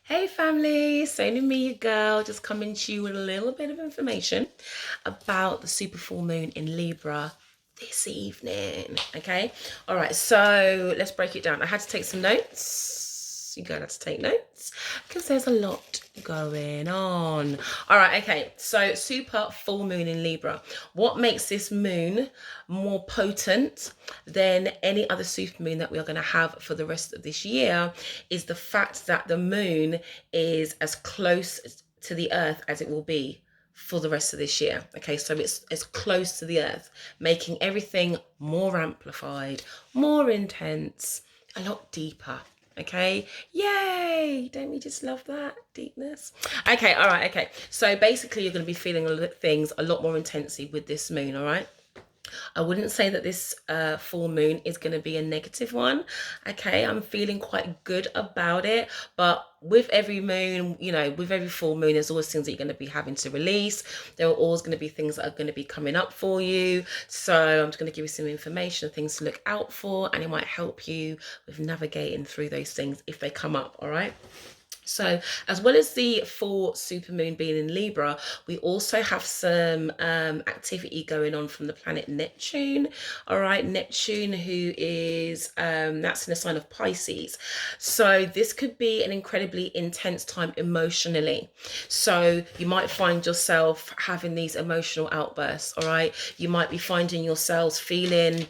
Hey family, so only me, your girl, just coming to you with a little bit of information about the super full moon in Libra this evening. Okay, all right, so let's break it down. I had to take some notes. You gotta have to take notes because there's a lot going on. All right, okay, so super full moon in Libra. What makes this moon more potent than any other super moon that we are going to have for the rest of this year is the fact that the moon is as close to the earth as it will be for the rest of this year. Okay, so it's as close to the earth, making everything more amplified, more intense, a lot deeper. Okay, yay! Don't we just love that deepness? Okay, all right, okay. So basically, you're going to be feeling things a lot more intensely with this moon, all right? I wouldn't say that this full moon is going to be a negative one. Okay, I'm feeling quite good about it. But with every moon, with every full moon, there's always things that you're going to be having to release. There are always going to be things that are going to be coming up for you. So I'm just going to give you some information, things to look out for, and it might help you with navigating through those things if they come up. All right. So, as well as the full supermoon being in Libra, we also have some activity going on from the planet Neptune. All right, Neptune, who is that's in the sign of Pisces. So, this could be an incredibly intense time emotionally. So, you might find yourself having these emotional outbursts. All right, you might be finding yourselves feeling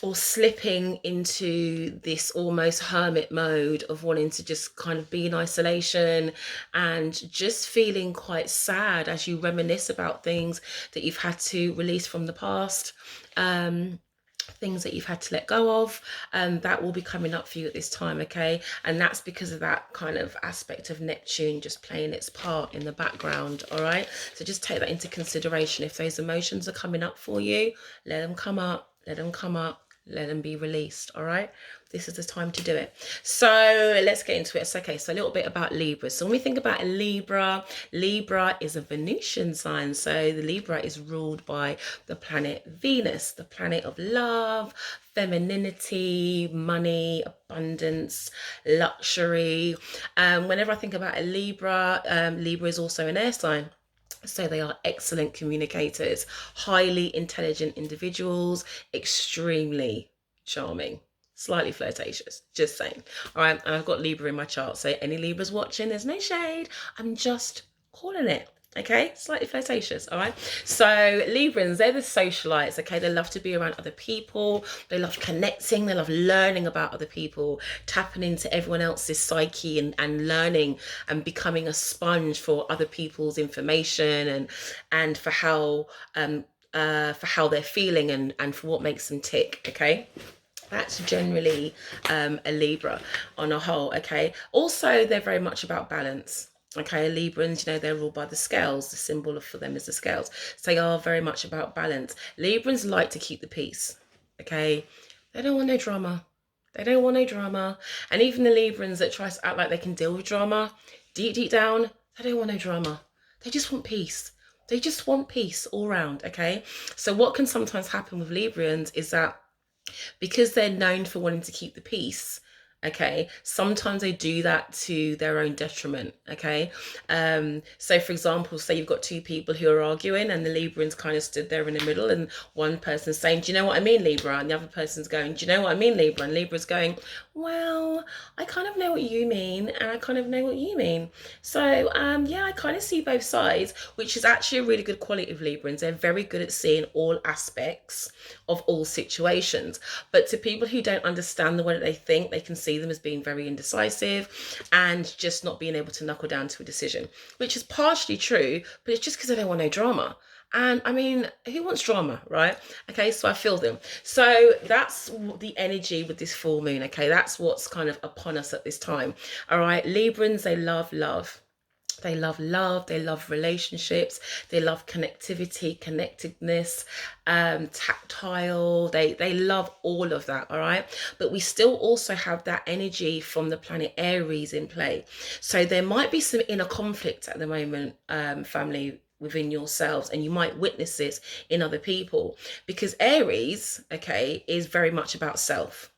or slipping into this almost hermit mode of wanting to just kind of be in isolation and just feeling quite sad as you reminisce about things that you've had to release from the past, things that you've had to let go of, that will be coming up for you at this time. Okay, and that's because of that kind of aspect of Neptune just playing its part in the background. All right, so just take that into consideration. If those emotions are coming up for you, let them come up, let them come up, let them be released. All right, this is the time to do it. So let's get into it. So, okay, so a little bit about Libra. So when we think about Libra, Libra is a Venusian sign. So the Libra is ruled by the planet Venus, the planet of love, femininity, money, abundance, luxury. Whenever I think about a Libra, Libra is also an air sign. So they are excellent communicators, highly intelligent individuals, extremely charming, slightly flirtatious, just saying. All right, and I've got Libra in my chart, so any Libras watching, there's no shade. I'm just calling it. Okay, slightly flirtatious. All right, so Librans, they're the socialites. Okay, they love to be around other people, they love connecting, they love learning about other people, tapping into everyone else's psyche, and learning and becoming a sponge for other people's information, and for how they're feeling, and for what makes them tick. Okay, that's generally a Libra on a whole. Okay, also they're very much about balance. Okay, Librans, they're ruled by the scales. The symbol for them is the scales. So they are very much about balance. Librans like to keep the peace. Okay, they don't want no drama. They don't want no drama. And even the Librans that try to act like they can deal with drama, deep down, they don't want no drama. They just want peace. They just want peace all round. Okay, so what can sometimes happen with Librans is that because they're known for wanting to keep the peace, okay, sometimes they do that to their own detriment. Okay, so for example, say you've got two people who are arguing and the Librans kind of stood there in the middle, and one person's saying, do you know what I mean, Libra? And the other person's going, do you know what I mean, Libra? And Libra's going, well, I kind of know what you mean and I kind of know what you mean. So yeah, I kind of see both sides, which is actually a really good quality of Librans. They're very good at seeing all aspects of all situations. But to people who don't understand the way that they think, they can see them as being very indecisive and just not being able to knuckle down to a decision, which is partially true, but it's just because they don't want no drama. And I mean, who wants drama, right? Okay, so I feel them. So that's the energy with this full moon. Okay, that's what's kind of upon us at this time. All right, Librans, they love love. They love love, they love relationships, they love connectivity, connectedness, tactile, they love all of that. All right, but we still also have that energy from the planet Aries in play. So there might be some inner conflict at the moment, family, within yourselves, and you might witness this in other people, because Aries, okay, is very much about self.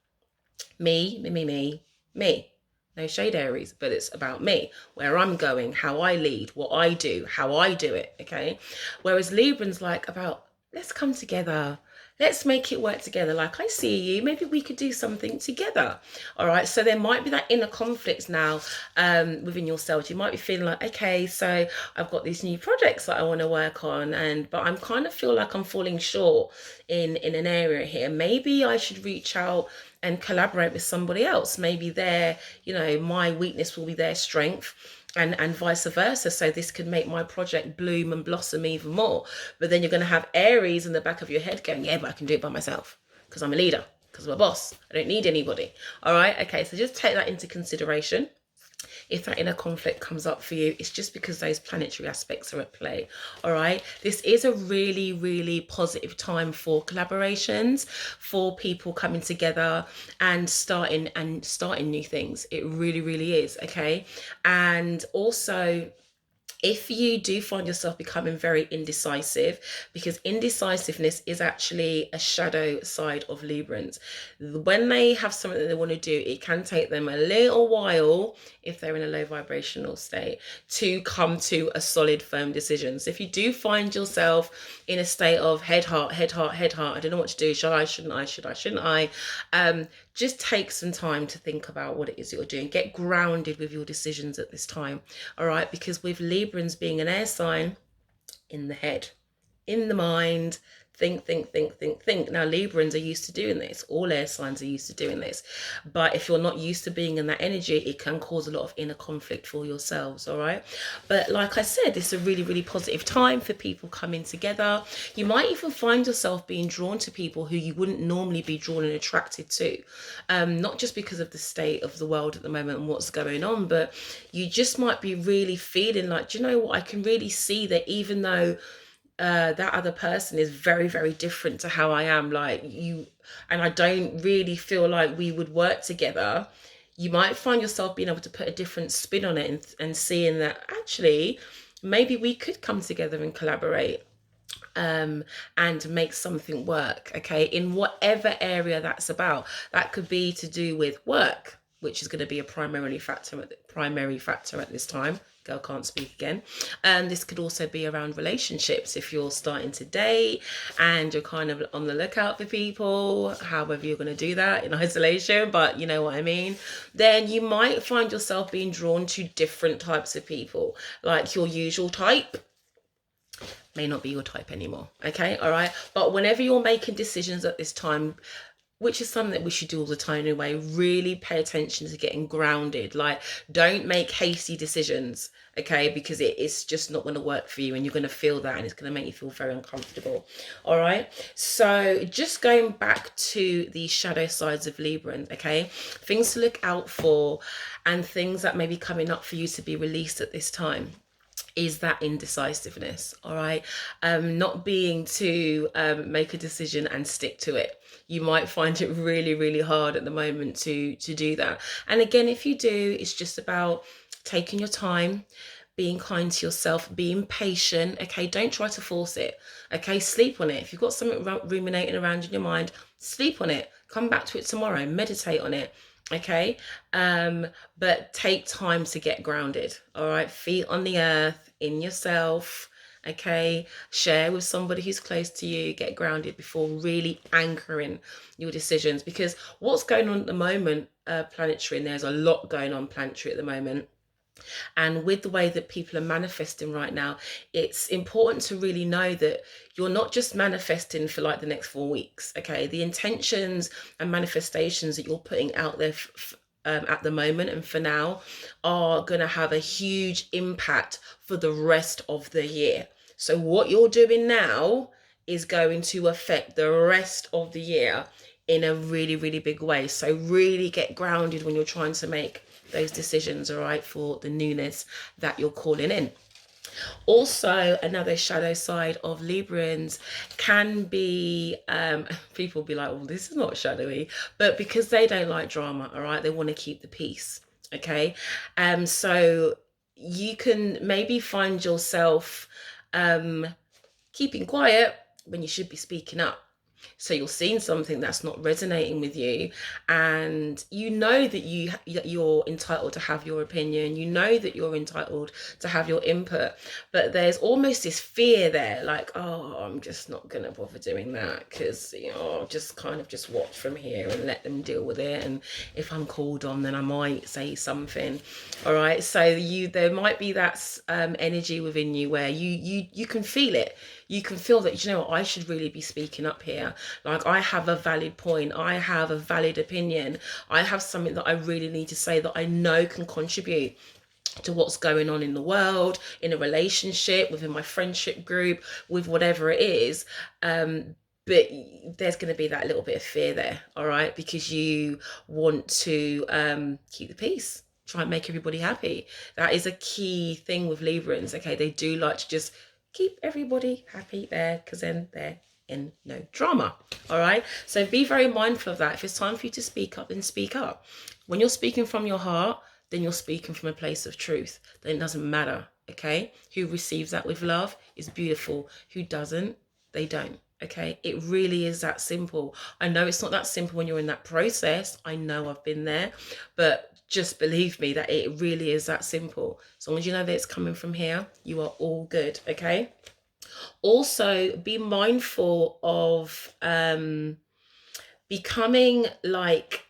Me, me, me, me, me. No shade, Aries, but it's about me, where I'm going, how I lead, what I do, how I do it. Okay. Whereas Libran's like about, let's come together. Let's make it work together. Like, I see you. Maybe we could do something together. All right. So there might be that inner conflict now within yourselves. You might be feeling like, okay, so I've got these new projects that I want to work on, but I'm kind of feel like I'm falling short in an area here. Maybe I should reach out and collaborate with somebody else. Maybe my weakness will be their strength, and vice versa. So this could make my project bloom and blossom even more. But then you're going to have Aries in the back of your head going, yeah, but I can do it by myself because I'm a leader, because I'm a boss. I don't need anybody. All right. Okay. So just take that into consideration. If that inner conflict comes up for you, it's just because those planetary aspects are at play. All right. This is a really, really positive time for collaborations, for people coming together and starting new things. It really, really is. Okay. And also, if you do find yourself becoming very indecisive, because indecisiveness is actually a shadow side of Librans. When they have something that they want to do, it can take them a little while, if they're in a low vibrational state, to come to a solid, firm decision. So if you do find yourself in a state of head, heart, I don't know what to do, shouldn't I, just take some time to think about what it is you're doing. Get grounded with your decisions at this time. All right. Because with Librans being an air sign, in the head, in the mind, think. Now, Librans are used to doing this. All air signs are used to doing this. But if you're not used to being in that energy, it can cause a lot of inner conflict for yourselves. All right. But like I said, it's a really, really positive time for people coming together. You might even find yourself being drawn to people who you wouldn't normally be drawn and attracted to. Not just because of the state of the world at the moment and what's going on, but you just might be really feeling like, do you know what? I can really see that even though that other person is very, very different to how I am, like you, and I don't really feel like we would work together. You might find yourself being able to put a different spin on it, and seeing that actually maybe we could come together and collaborate, and make something work. Okay, in whatever area that's about. That could be to do with work, which is going to be a primary factor at this time. Girl can't speak again. This could also be around relationships. If you're starting to date and you're kind of on the lookout for people, however you're going to do that in isolation, but you know what I mean, then you might find yourself being drawn to different types of people. Like your usual type may not be your type anymore. Okay. All right. But whenever you're making decisions at this time, which is something that we should do all the time anyway, really pay attention to getting grounded. Like, don't make hasty decisions, okay? Because it's just not going to work for you, and you're going to feel that, and it's going to make you feel very uncomfortable. All right. So just going back to the shadow sides of Libra, okay? Things to look out for and things that may be coming up for you to be released at this time is that indecisiveness. All right. Not being to make a decision and stick to it. You might find it really, really hard at the moment to do that. And again, if you do, it's just about taking your time, being kind to yourself, being patient. Okay. Don't try to force it. Okay. Sleep on it. If you've got something ruminating around in your mind, sleep on it. Come back to it tomorrow. Meditate on it. Okay. But take time to get grounded. All right. Feet on the earth, in yourself. Okay. Share with somebody who's close to you. Get grounded before really anchoring your decisions, because what's going on at the moment, planetary, and there's a lot going on planetary at the moment. And with the way that people are manifesting right now, it's important to really know that you're not just manifesting for like the next 4 weeks. Okay. The intentions and manifestations that you're putting out there at the moment and for now are going to have a huge impact for the rest of the year. So what you're doing now is going to affect the rest of the year in a really, really big way. So really get grounded when you're trying to make those decisions, all right, for the newness that you're calling in. Also, another shadow side of Librans can be, people be like, well, this is not shadowy, but because they don't like drama, all right, they want to keep the peace, okay? So you can maybe find yourself keeping quiet when you should be speaking up. So you're seeing something that's not resonating with you, and you know that you're entitled to have your opinion. You know that you're entitled to have your input, but there's almost this fear there, like, oh, I'm just not gonna bother doing that because I'll just kind of just watch from here and let them deal with it. And if I'm called on, then I might say something. All right. So there might be that energy within you where you can feel it. You can feel that, I should really be speaking up here. Like, I have a valid point. I have a valid opinion. I have something that I really need to say that I know can contribute to what's going on in the world, in a relationship, within my friendship group, with whatever it is. But there's going to be that little bit of fear there, all right? Because you want to keep the peace, try and make everybody happy. That is a key thing with Librans, okay? They do like to just keep everybody happy there, because then they're in no drama. All right, so be very mindful of that. If it's time for you to speak up, then speak up. When you're speaking from your heart, then you're speaking from a place of truth. Then it doesn't matter. Okay, who receives that with love is beautiful. Who doesn't, they don't. Okay, it really is that simple. I know it's not that simple when you're in that process. I know, I've been there, but just believe me that it really is that simple. As long as you know that it's coming from here, you are all good. Okay. Also, be mindful of becoming like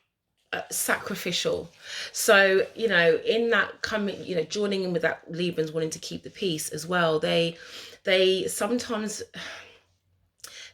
sacrificial. So, in that coming, joining in with that Librans wanting to keep the peace as well, they sometimes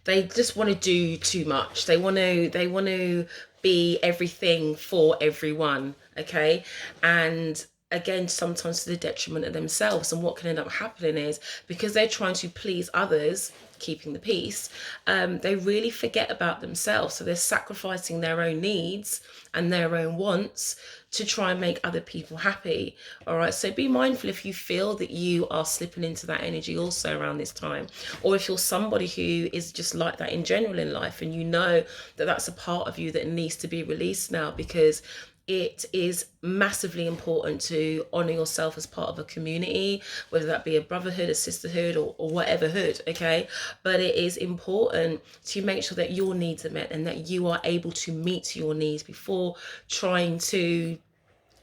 they just want to do too much. They want to be everything for everyone. Okay. And again, sometimes to the detriment of themselves. And what can end up happening is, because they're trying to please others, keeping the peace, they really forget about themselves. So they're sacrificing their own needs and their own wants to try and make other people happy. All right, so be mindful if you feel that you are slipping into that energy also around this time, or if you're somebody who is just like that in general in life, and you know that that's a part of you that needs to be released now, because it is massively important to honor yourself as part of a community, whether that be a brotherhood, a sisterhood, or whatever hood. Okay, but it is important to make sure that your needs are met and that you are able to meet your needs before trying to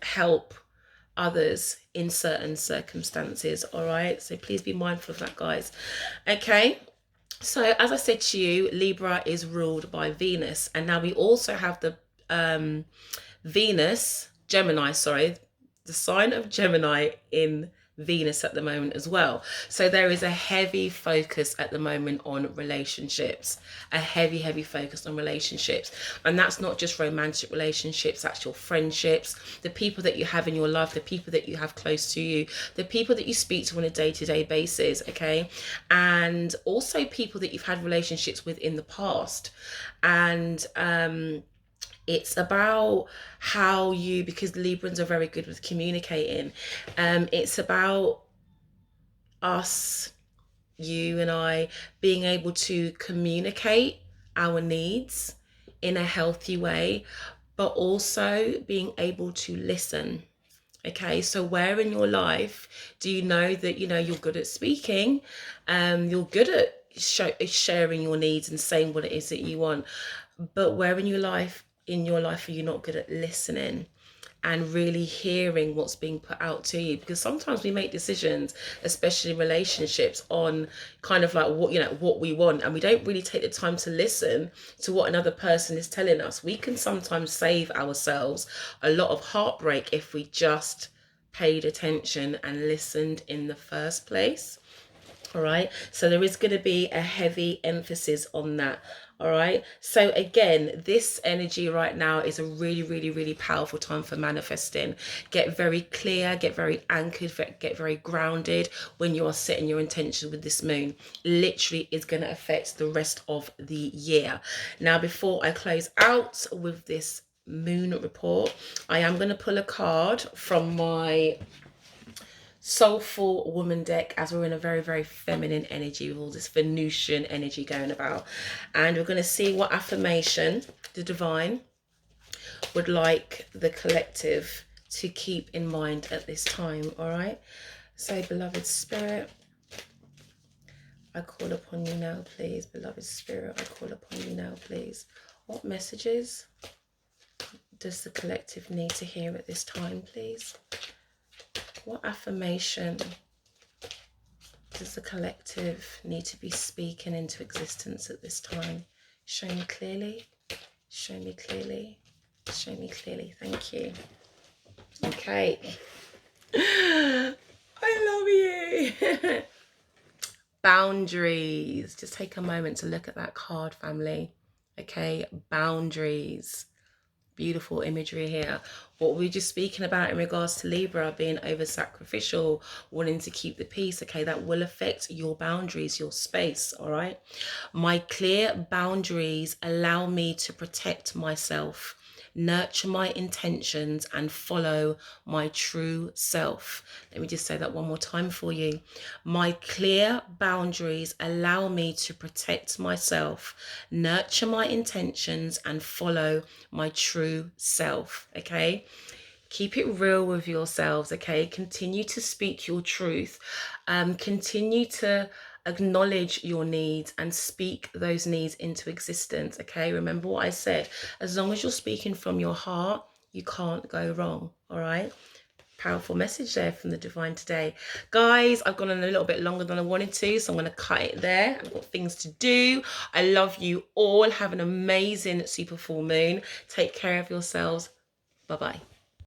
help others in certain circumstances. All right, so please be mindful of that, guys. Okay, so as I said to you, Libra is ruled by Venus, and now we also have the Gemini, the sign of Gemini in Venus at the moment as well. So there is a heavy focus at the moment on relationships, a heavy focus on relationships. And that's not just romantic relationships, that's your friendships, the people that you have in your life, the people that you have close to you, the people that you speak to on a day-to-day basis, okay? And also people that you've had relationships with in the past. And it's about how you, because Librans are very good with communicating, it's about us, you and I, being able to communicate our needs in a healthy way, but also being able to listen. Okay, so where in your life do you know that you're good at speaking, you're good at sharing your needs and saying what it is that you want, but where in your life are you not good at listening and really hearing what's being put out to you? Because sometimes we make decisions, especially in relationships, on kind of like what we want, and we don't really take the time to listen to what another person is telling us. We can sometimes save ourselves a lot of heartbreak if we just paid attention and listened in the first place. All right, so there is going to be a heavy emphasis on that. All right, so again, this energy right now is a really powerful time for manifesting. Get very clear, get very anchored, get very grounded when you are setting your intention with this moon. Literally is going to affect the rest of the year. Now, before I close out with this moon report, I am going to pull a card from my Soulful Woman deck, as we're in a very feminine energy with all this Venusian energy going about, and we're going to see what affirmation the divine would like the collective to keep in mind at this time. All right, so beloved spirit, I call upon you now, please. Beloved Spirit, I call upon you now, please. What messages does the collective need to hear at this time, please? What affirmation does the collective need to be speaking into existence at this time? Show me clearly. Show me clearly. Show me clearly. Thank you. Okay. I love you. Boundaries. Just take a moment to look at that card, family. Okay, boundaries. Beautiful imagery here. What we're just speaking about in regards to Libra being over sacrificial, wanting to keep the peace, okay, that will affect your boundaries, your space. All right, my clear boundaries allow me to protect myself, nurture my intentions, and follow my true self. Let me just say that one more time for you. My clear boundaries allow me to protect myself, nurture my intentions, and follow my true self. Okay, keep it real with yourselves. Okay, continue to speak your truth. Continue to acknowledge your needs and speak those needs into existence. Okay, remember what I said. As long as you're speaking from your heart, you can't go wrong. All right, powerful message there from the divine today. Guys, I've gone on a little bit longer than I wanted to, so I'm going to cut it there. I've got things to do. I love you all. Have an amazing super full moon. Take care of yourselves. Bye-bye.